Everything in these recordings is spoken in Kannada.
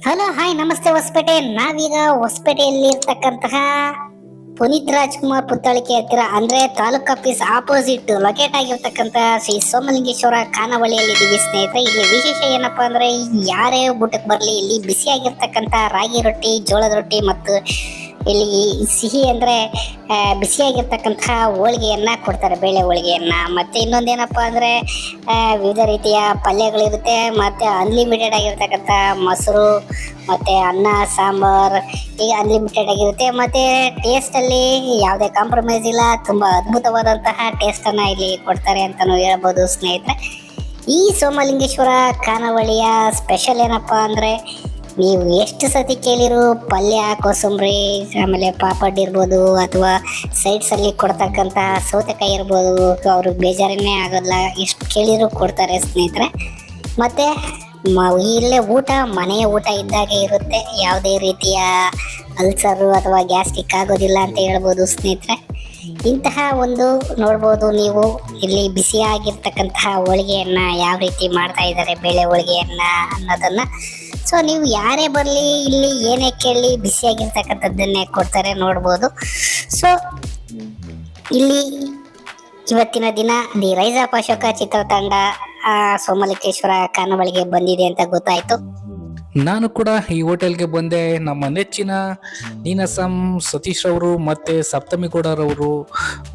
ಹಲೋ ಹಾಯ್ ನಮಸ್ತೆ ಹೊಸಪೇಟೆ. ನಾವೀಗ ಹೊಸಪೇಟೆಯಲ್ಲಿ ಇರ್ತಕ್ಕಂತಹ ಪುನೀತ್ ರಾಜ್ಕುಮಾರ್ ಪುತ್ಥಳಿಕೆ ಹತ್ತಿರ ಅಂದ್ರೆ ತಾಲೂಕ್ ಆಫೀಸ್ ಆಪೋಸಿಟ್ ಲೊಕೇಟ್ ಆಗಿರ್ತಕ್ಕಂತ ಶ್ರೀ ಸೋಮಲಿಂಗೇಶ್ವರ ಖಾನಾವಳಿಯಲ್ಲಿ ಇದ್ದೀವಿ ಸ್ನೇಹಿತರೆ. ಇಲ್ಲಿ ವಿಶೇಷ ಏನಪ್ಪಾ ಅಂದ್ರೆ ಯಾರೇ ಊಟಕ್ಕೆ ಬರ್ಲಿ ಇಲ್ಲಿ ಬಿಸಿಯಾಗಿರ್ತಕ್ಕಂತ ರಾಗಿ ರೊಟ್ಟಿ, ಜೋಳದ ರೊಟ್ಟಿ ಮತ್ತು ಇಲ್ಲಿ ಸಿಹಿ ಅಂದ್ರೆ ಬಿಸಿಯಾಗಿರ್ತಕ್ಕಂತಹ ಹೋಳಿಗೆಯನ್ನ ಕೊಡ್ತಾರೆ, ಬೇಳೆ ಹೋಳಿಗೆಯನ್ನ. ಮತ್ತೆ ಇನ್ನೊಂದೇನಪ್ಪಾ ಅಂದ್ರೆ ವಿವಿಧ ರೀತಿಯ ಪಲ್ಯಗಳಿರುತ್ತೆ, ಮತ್ತೆ ಅನ್ಲಿಮಿಟೆಡ್ ಆಗಿರ್ತಕ್ಕಂಥ ಮೊಸರು, ಮತ್ತೆ ಅನ್ನ ಸಾಂಬಾರ್ ಈಗ ಅನ್ಲಿಮಿಟೆಡ್ ಆಗಿರುತ್ತೆ. ಮತ್ತೆ ಟೇಸ್ಟ್ ಅಲ್ಲಿ ಯಾವುದೇ ಕಾಂಪ್ರಮೈಸ್ ಇಲ್ಲ, ತುಂಬಾ ಅದ್ಭುತವಾದಂತಹ ಟೇಸ್ಟ್ ಅನ್ನ ಇಲ್ಲಿ ಕೊಡ್ತಾರೆ ಅಂತಾನು ಹೇಳ್ಬೋದು ಸ್ನೇಹಿತರೆ. ಈ ಸೋಮಲಿಂಗೇಶ್ವರ ಖಾನಾವಳಿಯ ಸ್ಪೆಷಲ್ ಏನಪ್ಪಾ ಅಂದ್ರೆ ನೀವು ಎಷ್ಟು ಸತಿ ಕೇಳಿರು ಪಲ್ಯ, ಕೋಸಂಬರಿ, ಆಮೇಲೆ ಪಾಪಡ್ ಇರ್ಬೋದು ಅಥವಾ ಸೈಡ್ಸಲ್ಲಿ ಕೊಡ್ತಕ್ಕಂಥ ಸೌತೆಕಾಯಿ ಇರ್ಬೋದು, ಅವ್ರಿಗೆ ಬೇಜಾರನ್ನೇ ಆಗೋಲ್ಲ, ಎಷ್ಟು ಕೇಳಿರು ಕೊಡ್ತಾರೆ ಸ್ನೇಹಿತರೆ. ಮತ್ತು ಇಲ್ಲೇ ಊಟ ಮನೆಯ ಊಟ ಇದ್ದಾಗೆ ಇರುತ್ತೆ, ಯಾವುದೇ ರೀತಿಯ ಅಲ್ಸರು ಅಥವಾ ಗ್ಯಾಸ್ಟ್ರಿಕ್ ಆಗೋದಿಲ್ಲ ಅಂತ ಹೇಳ್ಬೋದು ಸ್ನೇಹಿತರೆ. ಇಂತಹ ಒಂದು ನೋಡ್ಬೋದು ನೀವು ಇಲ್ಲಿ ಬಿಸಿಯಾಗಿರ್ತಕ್ಕಂತಹ ಹೋಳಿಗೆಯನ್ನು ಯಾವ ರೀತಿ ಮಾಡ್ತಾ ಇದ್ದಾರೆ, ಬೇಳೆ ಹೋಳಿಗೆಯನ್ನು ಅನ್ನೋದನ್ನು. ಸೊ ನೀವು ಯಾರೇ ಬರಲಿ ಇಲ್ಲಿ ಏನೇ ಕೇಳಿ ಬಿಸಿಯಾಗಿರ್ತಕ್ಕಂಥದ್ದನ್ನೇ ಕೊಡ್ತಾರೆ ನೋಡ್ಬೋದು. ಸೊ ಇಲ್ಲಿ ಇವತ್ತಿನ ದಿನ ದಿ ರೈಸ್ ಆಫ್ ಅಶೋಕ ಚಿತ್ರತಂಡ ಸೋಮಲಿಂಗೇಶ್ವರ ಖಾನಾವಳಿಗೆ ಬಂದಿದೆ ಅಂತ ಗೊತ್ತಾಯ್ತು. ನಾನು ಕೂಡ ಈ ಹೋಟೆಲ್ಗೆ ಬಂದೆ. ನಮ್ಮ ನೆಚ್ಚಿನ ನೀನಾಸಂ ಸತೀಶ್ ಅವರು ಮತ್ತೆ ಸಪ್ತಮಿ ಗೌಡರವರು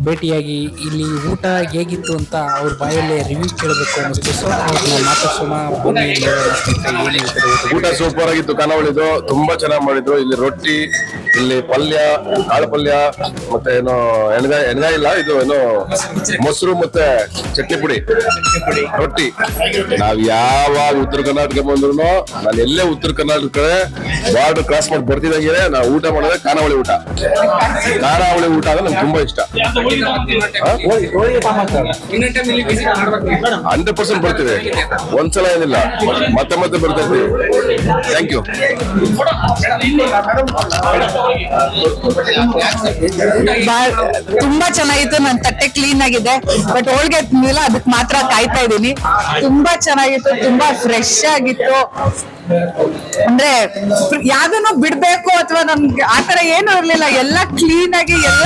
ಭೇಟಿಯಾಗಿ ಇಲ್ಲಿ ಊಟ ಹೇಗಿತ್ತು ಅಂತ ಅವ್ರ ಬಾಯಲ್ಲೇ ರಿವ್ಯೂ ಕೇಳಬೇಕು ಅನ್ನಿಸ್ತು. ಸೊ ಅವ್ರನ್ನ ಮಾತಾಡ್ಸೋಣ ಬನ್ನಿ. ಊಟ ಸೂಪರ್ ಆಗಿತ್ತು. ಖಾನಾವಳಿದು ತುಂಬಾ ಚೆನ್ನಾಗಿ ಮಾಡಿದ್ರು. ಇಲ್ಲಿ ರೊಟ್ಟಿ, ಇಲ್ಲಿ ಪಲ್ಯ, ಕಾಳು ಪಲ್ಯ, ಮತ್ತೆ ಏನೋ ಎಣ್ಗಾಯಿ ಇಲ್ಲ, ಇದು ಏನೋ ಮೊಸರು ಮತ್ತೆ ಚಟ್ನಿ ಪುಡಿ, ರೊಟ್ಟಿ. ನಾವ್ ಯಾವಾಗ ಉತ್ತರ ಕರ್ನಾಟಕ ಬಂದ್ರು, ನಾನು ಎಲ್ಲೇ ಉತ್ತರ ಕರ್ನಾಟಕ ಕಡೆ ಬಾರ್ಡರ್ ಕ್ರಾಸ್ ಮಾಡಿ ಬರ್ತಿದಂಗೆ ನಾವು ಊಟ ಮಾಡೋದೇ ಖಾನಾವಳಿ ಊಟ. ಖಾನಾವಳಿ ಊಟ ಅಂದ್ರೆ ನಂಗೆ ತುಂಬಾ ಇಷ್ಟ. 100% ಬರ್ತೀವಿ, ಒಂದ್ಸಲ ಏನಿಲ್ಲ, ಮತ್ತೆ ಮತ್ತೆ ಬರ್ತಾ ಇರ್ತೀವಿ. Thank you. ತುಂಬಾ ಚೆನ್ನಾಗಿತ್ತು. ನನ್ನ ತಟ್ಟೆ ಕ್ಲೀನ್ ಆಗಿದೆ, ಬಟ್ ಹೋಳಿಗೆ ತಿಂದಿಲ್ಲ, ಅದಕ್ಕೆ ಮಾತ್ರ ಕಾಯ್ತಾ ಇದ್ದೀನಿ. ತುಂಬಾ ಚೆನ್ನಾಗಿತ್ತು, ತುಂಬಾ ಫ್ರೆಶ್ ಆಗಿತ್ತು. ಅಂದ್ರೆ ಯಾವ್ದನ್ನು ಬಿಡ್ಬೇಕು ಅಥವಾ ನಮ್ಗೆ ಆತರ ಏನು ಇರ್ಲಿಲ್ಲ, ಎಲ್ಲ ಕ್ಲೀನ್ ಆಗಿ, ಎಲ್ಲ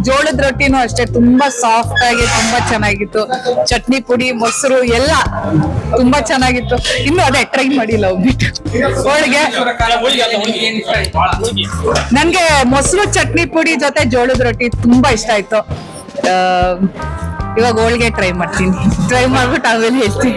ಜೋಳದ ರೊಟ್ಟಿನೂ ಅಷ್ಟೇ ತುಂಬಾ ಸಾಫ್ಟ್ ಆಗಿ ತುಂಬಾ ಚೆನ್ನಾಗಿತ್ತು. ಚಟ್ನಿ ಪುಡಿ, ಮೊಸರು ಎಲ್ಲ ತುಂಬಾ ಚೆನ್ನಾಗಿತ್ತು. ಇನ್ನು ಅದೇ ಟ್ರೈ ಮಾಡಿಲ್ಲ ಹೋಗ್ಬಿಟ್ಟು ಹೋಳಿಗೆ. ನನ್ಗೆ ಮೊಸರು, ಚಟ್ನಿ ಪುಡಿ ಜೊತೆ ಜೋಳದ ರೊಟ್ಟಿ ತುಂಬಾ ಇಷ್ಟ ಆಯ್ತು. ಇವಾಗ ಹೋಳಿಗೆ ಟ್ರೈ ಮಾಡ್ತೀನಿ. ಟ್ರೈ ಮಾಡ್ಬಿಟ್ಟು ಆಮೇಲೆ ಹೇಳ್ತೀನಿ.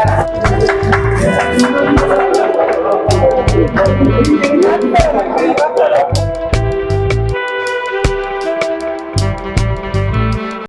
Ah,